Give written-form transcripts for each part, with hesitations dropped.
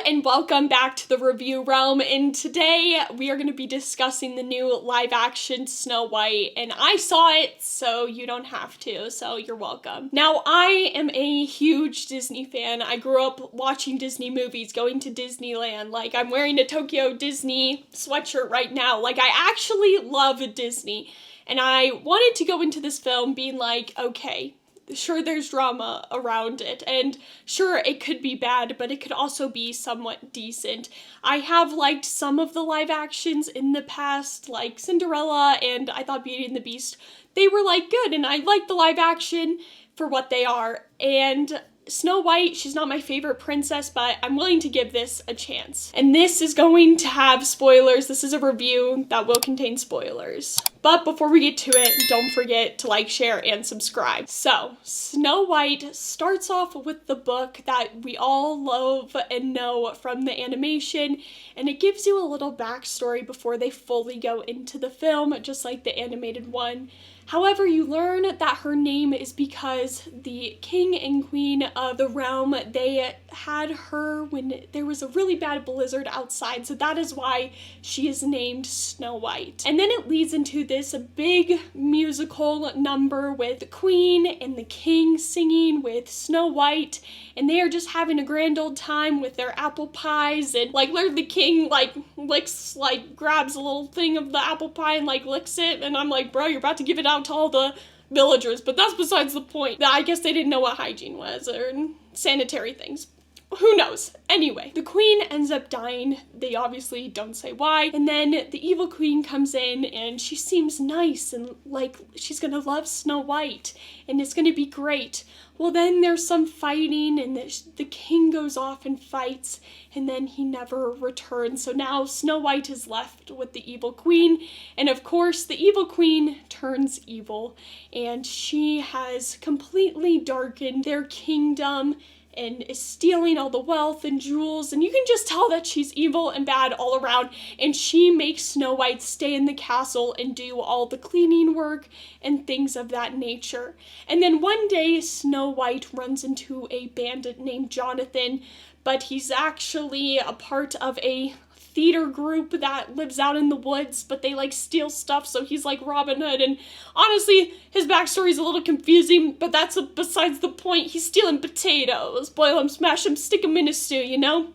and welcome back to the review realm, and today we are going to be discussing the new live action Snow White, and I saw it so you don't have to, so you're welcome. Now, I am a huge Disney fan. I grew up watching Disney movies, going to Disneyland. Like, I'm wearing a Tokyo Disney sweatshirt right now. Like, I actually love Disney, and I wanted to go into this film being like, okay, sure, there's drama around it, and sure, it could be bad, but it could also be somewhat decent. I have liked some of the live actions in the past, like Cinderella, and I thought Beauty and the Beast. They were, like, good, and I like the live action for what they are, and Snow White, she's not my favorite princess, but I'm willing to give this a chance. And this is going to have spoilers. This is a review that will contain spoilers. But before we get to it, don't forget to like, share, and subscribe. So, Snow White starts off with the book that we all love and know from the animation, and it gives you a little backstory before they fully go into the film, just like the animated one. However, you learn that her name is because the king and queen of the realm, they had her when there was a really bad blizzard outside, so that is why she is named Snow White. And then it leads into this big musical number with the queen and the king singing with Snow White, and they are just having a grand old time with their apple pies, and like the king grabs a little thing of the apple pie and licks it, and I'm like, bro, you're about to give it out to all the villagers, but that's besides the point. I guess they didn't know what hygiene was or sanitary things. Who knows? Anyway, the queen ends up dying. They obviously don't say why. And then the evil queen comes in and she seems nice and like she's gonna love Snow White and it's gonna be great. Well, then there's some fighting and the king goes off and fights and then he never returns. So now Snow White is left with the evil queen. And of course, the evil queen turns evil and she has completely darkened their kingdom and is stealing all the wealth and jewels, and you can just tell that she's evil and bad all around, and she makes Snow White stay in the castle and do all the cleaning work and things of that nature. And then one day, Snow White runs into a bandit named Jonathan, but he's actually a part of a theater group that lives out in the woods, but they steal stuff, so he's like Robin Hood, and honestly, his backstory is a little confusing, but that's besides the point. He's stealing potatoes, boil them, smash them, stick them in a stew, you know?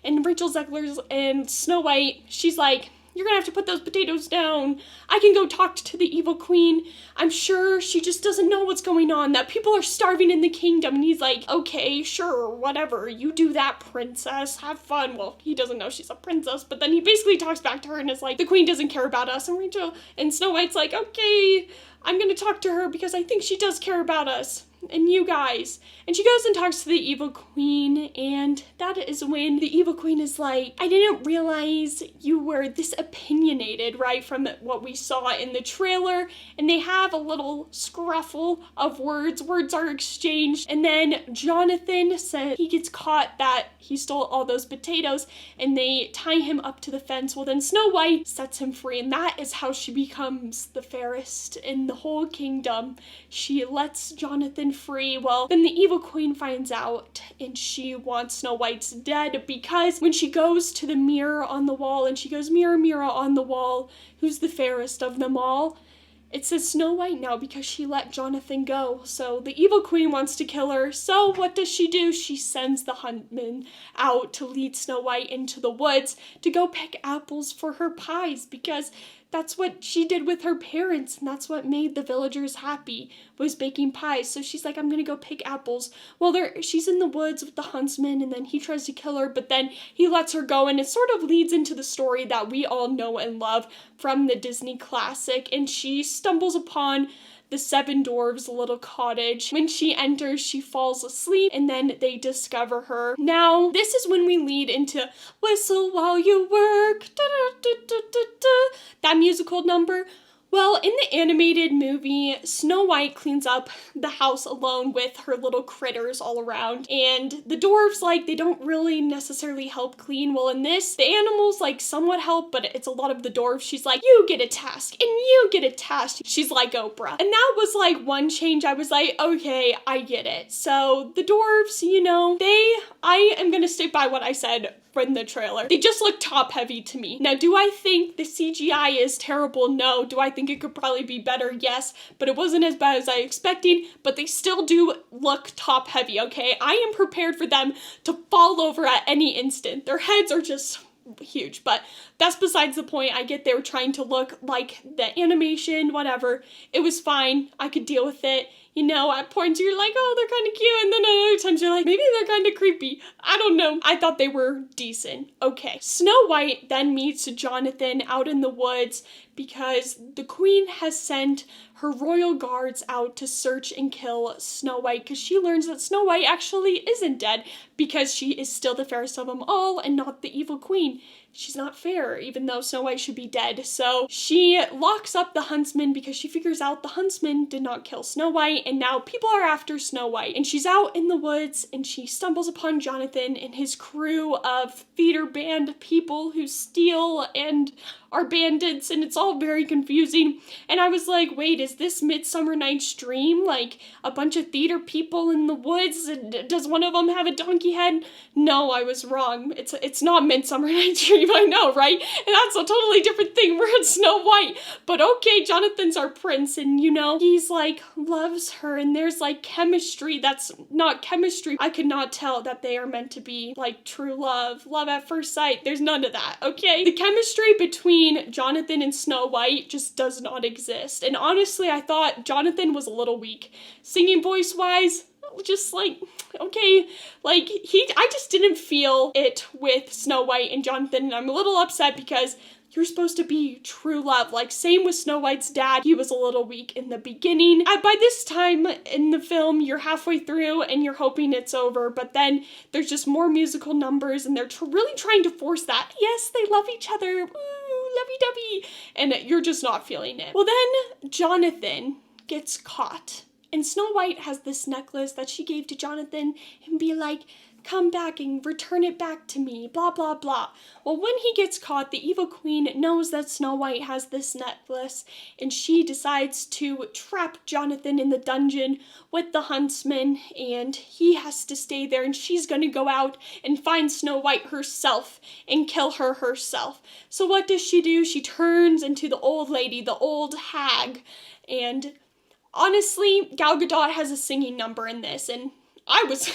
And Rachel Zegler's and Snow White, she's like, you're gonna have to put those potatoes down. I can go talk to the evil queen. I'm sure she just doesn't know what's going on, that people are starving in the kingdom. And he's like, okay, sure, whatever. You do that, princess. Have fun. Well, he doesn't know she's a princess, but then he basically talks back to her and is like, the queen doesn't care about us. And Rachel and Snow White's like, okay, I'm gonna talk to her because I think she does care about us and you guys. And she goes and talks to the evil queen, and that is when the evil queen is like, I didn't realize you were this opinionated, right, from what we saw in the trailer. And they have a little scruffle of words are exchanged, and then Jonathan said he gets caught that he stole all those potatoes, and they tie him up to the fence. Well, then Snow White sets him free, and that is how she becomes the fairest in the whole kingdom. She lets Jonathan free. Well, then the evil queen finds out and she wants Snow White's dead, because when she goes to the mirror on the wall and she goes, mirror, mirror on the wall, who's the fairest of them all? It says Snow White now because she let Jonathan go. So the evil queen wants to kill her. So what does she do? She sends the huntsman out to lead Snow White into the woods to go pick apples for her pies, because that's what she did with her parents, and that's what made the villagers happy, was baking pies. So she's like, I'm gonna go pick apples. Well, she's in the woods with the huntsman, and then he tries to kill her, but then he lets her go, and it sort of leads into the story that we all know and love from the Disney classic, and she stumbles upon the Seven Dwarves' little cottage. When she enters, she falls asleep, and then they discover her. Now, this is when we lead into Whistle While You Work, da, da, da, da, da, da. That musical number. Well, in the animated movie, Snow White cleans up the house alone with her little critters all around, and the dwarves, like, they don't really necessarily help clean. Well, in this, the animals, like, somewhat help, but it's a lot of the dwarves. She's like, you get a task, and you get a task. She's like Oprah. And that was, like, one change. I was like, okay, I get it. So, the dwarves, you know, I am gonna stick by what I said in the trailer. They just look top heavy to me. Now, do I think the CGI is terrible? No. Do I think it could probably be better? Yes. But it wasn't as bad as I expected, but they still do look top heavy, okay? I am prepared for them to fall over at any instant. Their heads are just huge, but that's besides the point. I get they were trying to look like the animation, whatever. It was fine. I could deal with it. You know, at points you're like, oh, they're kind of cute, and then at other times you're like, maybe they're kind of creepy. I don't know. I thought they were decent. Okay. Snow White then meets Jonathan out in the woods because the queen has sent her royal guards out to search and kill Snow White because she learns that Snow White actually isn't dead because she is still the fairest of them all and not the evil queen. She's not fair, even though Snow White should be dead. So she locks up the huntsman because she figures out the huntsman did not kill Snow White, and now people are after Snow White. And she's out in the woods, and she stumbles upon Jonathan and his crew of theater band people who steal and are bandits, and it's all very confusing. And I was like, wait, is this Midsummer Night's Dream? Like, a bunch of theater people in the woods? Does one of them have a donkey head? No, I was wrong. It's not Midsummer Night's Dream, I know, right? And that's a totally different thing. We're in Snow White. But okay, Jonathan's our prince, and you know, he's like, loves her, and there's like chemistry that's not chemistry. I could not tell that they are meant to be like true love at first sight. There's none of that, okay? The chemistry between Jonathan and Snow White just does not exist. And honestly, I thought Jonathan was a little weak. Singing voice-wise, just like, okay, like, I just didn't feel it with Snow White and Jonathan, and I'm a little upset because you're supposed to be true love. Like, same with Snow White's dad. He was a little weak in the beginning. By this time in the film, you're halfway through and you're hoping it's over, but then there's just more musical numbers and they're really trying to force that. Yes, they love each other. Woo, lovey-dovey. And you're just not feeling it. Well, then Jonathan gets caught. And Snow White has this necklace that she gave to Jonathan and be like, come back and return it back to me, blah, blah, blah. Well, when he gets caught, the evil queen knows that Snow White has this necklace, and she decides to trap Jonathan in the dungeon with the huntsman, and he has to stay there, and she's gonna go out and find Snow White herself and kill her herself. So what does she do? She turns into the old lady, the old hag, and honestly, Gal Gadot has a singing number in this, and I was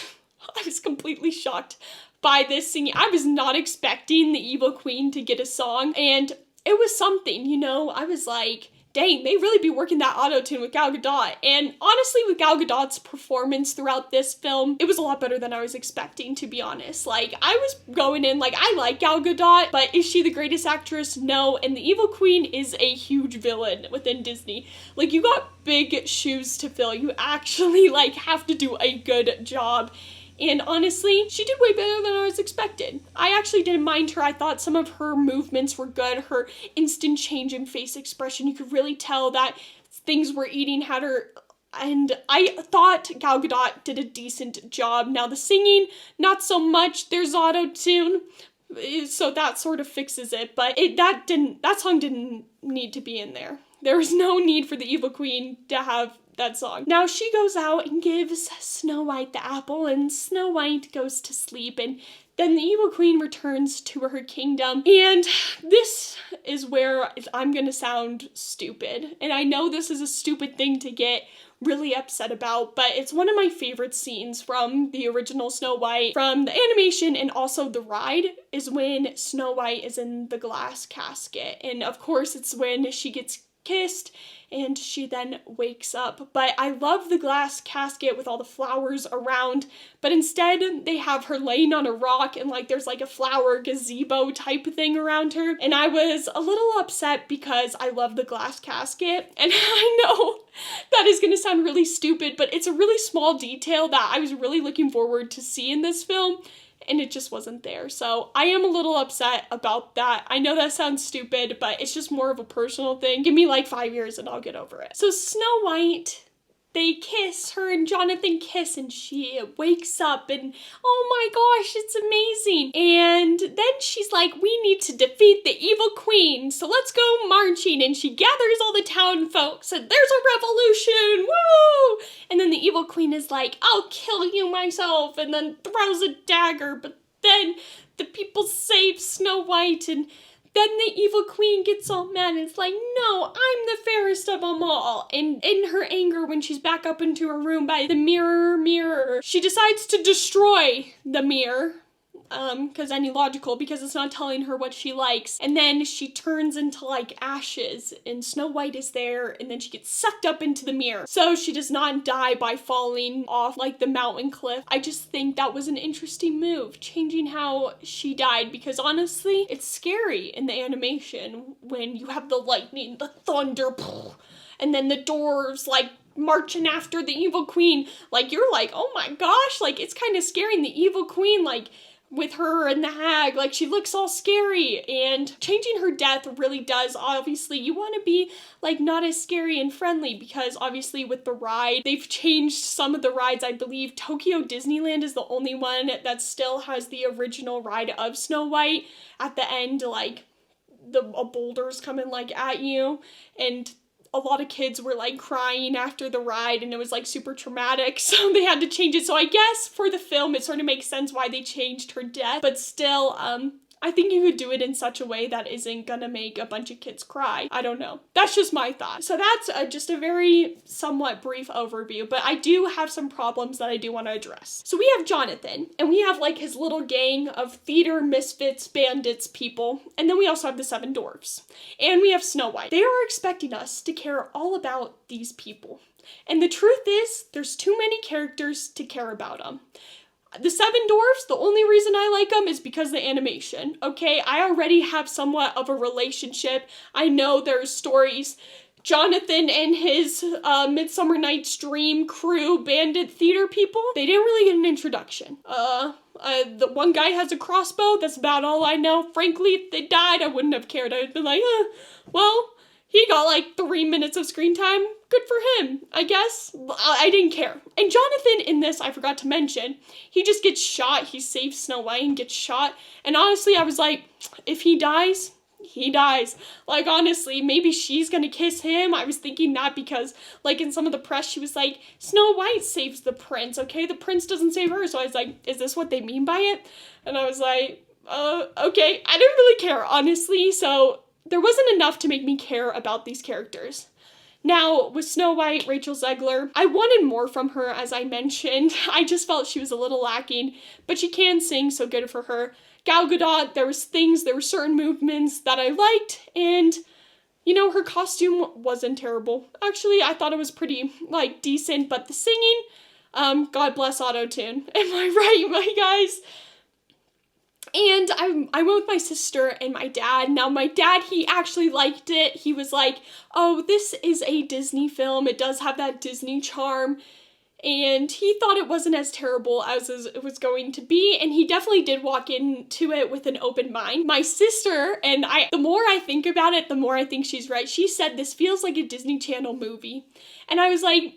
completely shocked by this singing. I was not expecting the evil queen to get a song, and it was something, you know. I was like, dang, they really be working that auto-tune with Gal Gadot. And honestly, with Gal Gadot's performance throughout this film, it was a lot better than I was expecting, to be honest. Like, I was going in like, I like Gal Gadot, but is she the greatest actress? No. And the evil queen is a huge villain within Disney. Like, you got big shoes to fill. You actually, like, have to do a good job. And honestly, she did way better than I was expected. I actually didn't mind her. I thought some of her movements were good. Her instant change in face expression, you could really tell that things were eating at her. And I thought Gal Gadot did a decent job. Now the singing, not so much. There's auto-tune, so that sort of fixes it. But that song didn't need to be in there. There was no need for the evil queen to have that song. Now she goes out and gives Snow White the apple, and Snow White goes to sleep, and then the evil queen returns to her kingdom. And this is where I'm gonna sound stupid, and I know this is a stupid thing to get really upset about, but it's one of my favorite scenes from the original Snow White, from the animation and also the ride, is when Snow White is in the glass casket. And of course it's when she gets kissed and she then wakes up. But I love the glass casket with all the flowers around, but instead they have her laying on a rock and like there's like a flower gazebo type thing around her. And I was a little upset because I love the glass casket, and I know that is going to sound really stupid, but it's a really small detail that I was really looking forward to see in this film. and it just wasn't there. So I am a little upset about that. I know that sounds stupid, but it's just more of a personal thing. Give me like 5 years and I'll get over it. So Snow White, they kiss, her and Jonathan kiss, and she wakes up and oh my gosh, it's amazing. And then she's like, we need to defeat the evil queen, so let's go marching. And she gathers all the town folks and there's a revolution, woo! And then the evil queen is like, I'll kill you myself, and then throws a dagger, but then the people save Snow White, and then the evil queen gets all mad and it's like, no, I'm the fairest of them all. And in her anger, when she's back up into her room by the mirror, she decides to destroy the mirror. Because any logical, because it's not telling her what she likes. And then she turns into like ashes, and Snow White is there, and then she gets sucked up into the mirror. So she does not die by falling off like the mountain cliff. I just think that was an interesting move, changing how she died, because honestly, it's scary in the animation when you have the lightning, the thunder, and then the dwarves like marching after the evil queen. Like, you're like, oh my gosh, like it's kind of scary. And the evil queen, like, with her and the hag, like she looks all scary, and changing her death really does, obviously, you want to be like not as scary and friendly, because obviously with the ride, they've changed some of the rides. I believe Tokyo Disneyland is the only one that still has the original ride of Snow White. At the end, like a boulder's coming like at you, and a lot of kids were like crying after the ride, and it was like super traumatic, so they had to change it. So I guess for the film it sort of makes sense why they changed her death, but still, I think you could do it in such a way that isn't gonna make a bunch of kids cry. I don't know. That's just my thought. So that's just a very somewhat brief overview, but I do have some problems that I do want to address. So we have Jonathan, and we have like his little gang of theater misfits, bandits people, and then we also have the 7 dwarfs, and we have Snow White. They are expecting us to care all about these people, and the truth is, there's too many characters to care about them. The 7 dwarfs, the only reason I like them is because of the animation, okay? I already have somewhat of a relationship. I know there's stories. Jonathan and his Midsummer Night's Dream crew, bandit theater people, they didn't really get an introduction. The one guy has a crossbow, that's about all I know. Frankly, if they died, I wouldn't have cared. I would be like, well, he got like 3 minutes of screen time. Good for him, I guess. I didn't care. And Jonathan in this, I forgot to mention, he just gets shot. He saves Snow White and gets shot. And honestly, I was like, if he dies, he dies. Like, honestly, maybe she's gonna kiss him. I was thinking that because, like, in some of the press, she was like, Snow White saves the prince, okay? The prince doesn't save her. So I was like, is this what they mean by it? And I was like, okay. I didn't really care, honestly. So there wasn't enough to make me care about these characters. Now, with Snow White, Rachel Zegler, I wanted more from her, as I mentioned. I just felt she was a little lacking, but she can sing, so good for her. Gal Gadot, there were certain movements that I liked, and, you know, her costume wasn't terrible. Actually, I thought it was pretty, like, decent, but the singing, God bless auto-tune. Am I right, my guys? And I went with my sister and my dad. Now, my dad, he actually liked it. He was like, oh, this is a Disney film. It does have that Disney charm. And he thought it wasn't as terrible as it was going to be. And he definitely did walk into it with an open mind. My sister, and the more I think about it, the more I think she's right. She said, this feels like a Disney Channel movie. And I was like,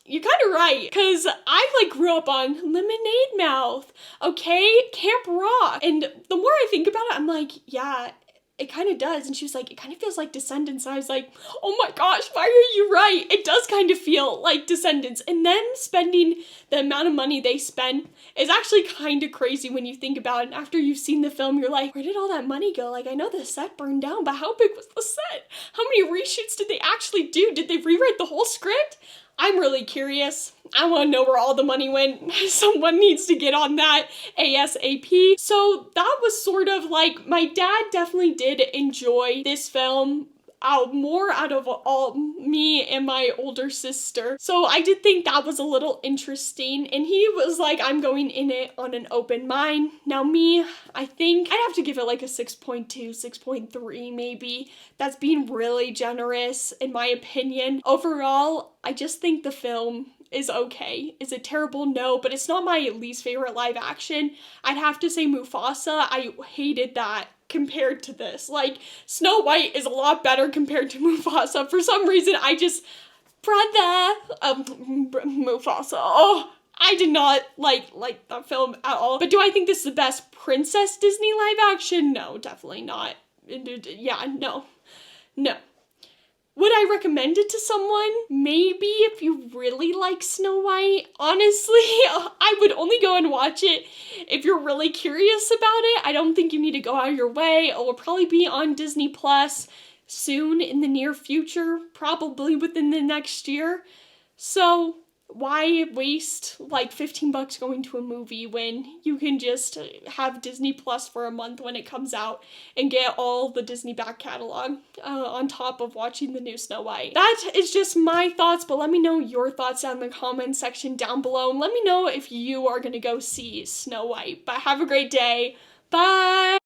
you're kind of right, because I, like, grew up on Lemonade Mouth, okay? Camp Rock. And the more I think about it, I'm like, yeah, it kind of does. And she was like, it kind of feels like Descendants. And I was like, oh my gosh, why are you right? It does kind of feel like Descendants. And then spending the amount of money they spent is actually kind of crazy when you think about it. And after you've seen the film, you're like, where did all that money go? Like, I know the set burned down, but how big was the set? How many reshoots did they actually do? Did they rewrite the whole script? I'm really curious. I want to know where all the money went. Someone needs to get on that ASAP. So that was sort of like, my dad definitely did enjoy this film more out of all me and my older sister. So I did think that was a little interesting, and he was like, I'm going in it on an open mind. Now me, I think I'd have to give it like a 6.2, 6.3 maybe. That's being really generous in my opinion. Overall, I just think the film is okay. Is it terrible? No, but it's not my least favorite live action. I'd have to say Mufasa. I hated that compared to this. Like, Snow White is a lot better compared to Mufasa. For some reason, I just, Mufasa. Oh, I did not like that film at all. But do I think this is the best Princess Disney live action? No, definitely not. Yeah, no. No. Would I recommend it to someone? Maybe if you really like Snow White. Honestly, I would only go and watch it if you're really curious about it. I don't think you need to go out of your way. It will probably be on Disney Plus soon in the near future, probably within the next year. So why waste like $15 going to a movie when you can just have Disney Plus for a month when it comes out and get all the Disney back catalog on top of watching the new Snow White? That is just my thoughts, but let me know your thoughts down in the comment section down below, and let me know if you are gonna go see Snow White. But have a great day. Bye!